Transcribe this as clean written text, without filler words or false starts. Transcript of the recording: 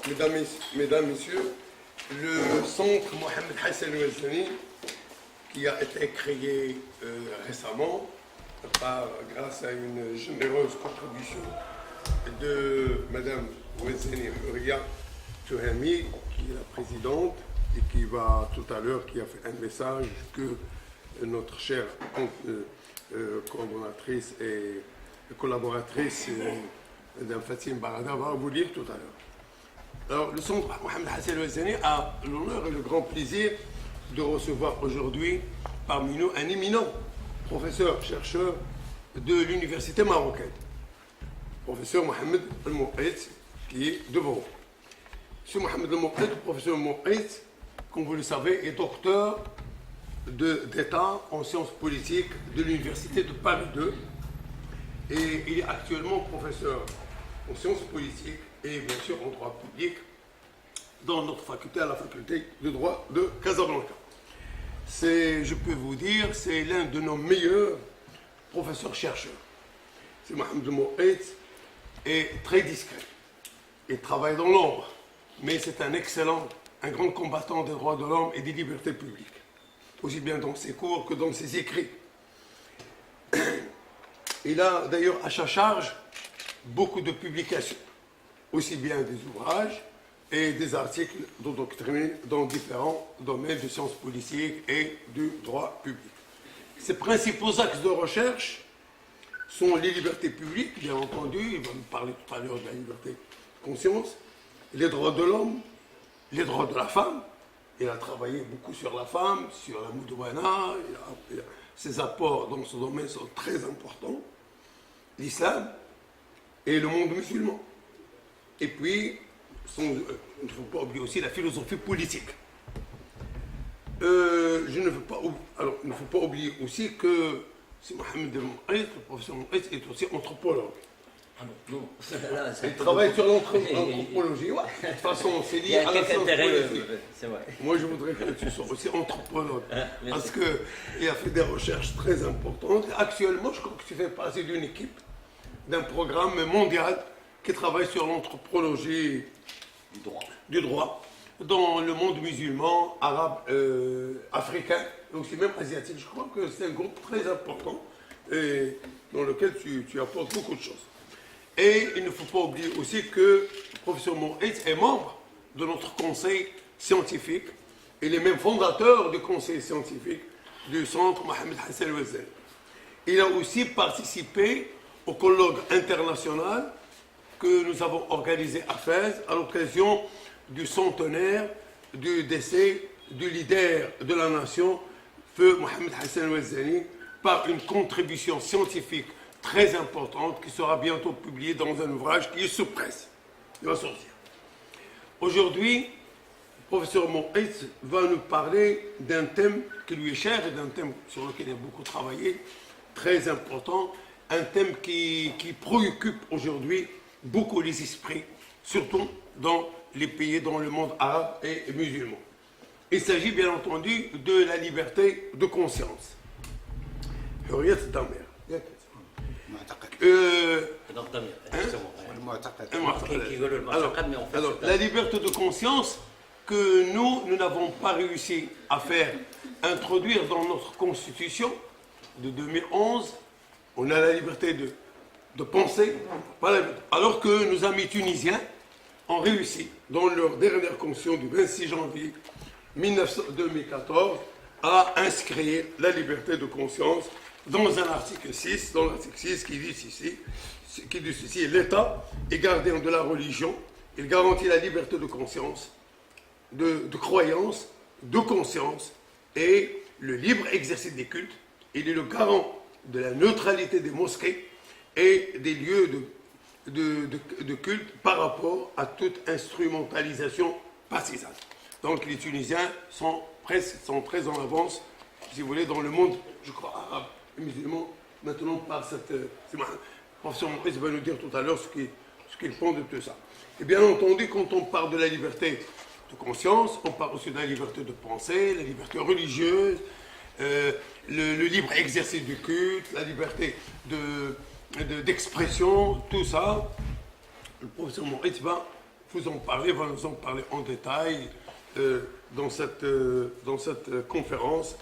Mesdames, Messieurs, le centre Mohamed Hassan Ouazzani, qui a été créé récemment grâce à une généreuse contribution de Madame Ouazzani Houria Touhami, qui est la présidente et qui va tout à l'heure, qui a fait un message que notre chère coordonnatrice et collaboratrice Madame Fatim Barada va vous lire tout à l'heure. Alors, le centre Mohamed Hassan Ouazzani a l'honneur et le grand plaisir de recevoir aujourd'hui parmi nous un éminent professeur-chercheur de l'université marocaine, professeur Mohamed El Mouqeit, qui est devant vous. Monsieur Mohamed El Mouqeit, professeur Mouqeit, comme vous le savez, est docteur d'État en sciences politiques de l'université de Paris 2 et il est actuellement professeur en sciences politiques et bien sûr en droit public dans notre faculté, à la faculté de droit de Casablanca. Je peux vous dire, c'est l'un de nos meilleurs professeurs-chercheurs. C'est Mohamed El Mouqeit est très discret. Il travaille dans l'ombre, mais c'est un grand combattant des droits de l'homme et des libertés publiques, aussi bien dans ses cours que dans ses écrits. Il a d'ailleurs à sa charge beaucoup de publications, aussi bien des ouvrages et des articles de doctrine dans différents domaines de sciences politiques et du droit public. Ses principaux axes de recherche sont les libertés publiques, bien entendu, il va nous parler tout à l'heure de la liberté de conscience, les droits de l'homme, les droits de la femme. Il a travaillé beaucoup sur la femme, sur la Moudouana, ses apports dans ce domaine sont très importants, l'islam et le monde musulman. Et puis, il ne faut pas oublier aussi la philosophie politique. Il ne faut pas oublier aussi que Mohamed El Mouqeit, le professeur Mouqeit, est aussi anthropologue. Ah non, il travaille sur l'anthropologie. Ouais. De toute façon, c'est lié à la science politique. Moi, je voudrais que tu sois aussi anthropologue. Parce qu'il a fait des recherches très importantes. Actuellement, je crois que tu fais partie d'une équipe, d'un programme mondial qui travaille sur l'anthropologie du droit dans le monde musulman, arabe, africain, et aussi même asiatique. Je crois que c'est un groupe très important et dans lequel tu apportes beaucoup de choses. Et il ne faut pas oublier aussi que le professeur Mouqeit est membre de notre conseil scientifique. Il est même fondateur du conseil scientifique du centre Mohamed Hassan Ouazzani. Il a aussi participé au colloque international que nous avons organisé à Fès à l'occasion du centenaire du décès du leader de la nation, feu Mohamed Hassan Ouazzani, par une contribution scientifique très importante qui sera bientôt publiée dans un ouvrage qui est sous presse. Il va sortir. Aujourd'hui, le professeur Mouqeit va nous parler d'un thème qui lui est cher et d'un thème sur lequel il a beaucoup travaillé, très important, un thème qui préoccupe aujourd'hui beaucoup les esprits, surtout dans les pays, dans le monde arabe et musulman. Il s'agit bien entendu de la liberté de conscience. Hurriyat Damer. Alors, la liberté de conscience que nous n'avons pas réussi à faire introduire dans notre constitution de 2011, on a la liberté de penser, alors que nos amis tunisiens ont réussi, dans leur dernière constitution du 26 janvier 2014, à inscrire la liberté de conscience dans un article 6, dans l'article 6 qui dit ceci, l'État est gardien de la religion, il garantit la liberté de conscience, de croyance, de conscience et le libre exercice des cultes. Il est le garant de la neutralité des mosquées et des lieux de culte par rapport à toute instrumentalisation partisane. Donc les Tunisiens sont très en avance, si vous voulez, dans le monde, je crois, arabe et musulman, maintenant par cette... Le professeur Mouqeit va nous dire tout à l'heure ce qu'il pense de tout ça. Et bien entendu, quand on parle de la liberté de conscience, on parle aussi de la liberté de pensée, la liberté religieuse, le libre exercice du culte, la liberté d'expression, tout ça. Le professeur Mouqeit va vous en parler, va nous en parler en détail dans cette conférence.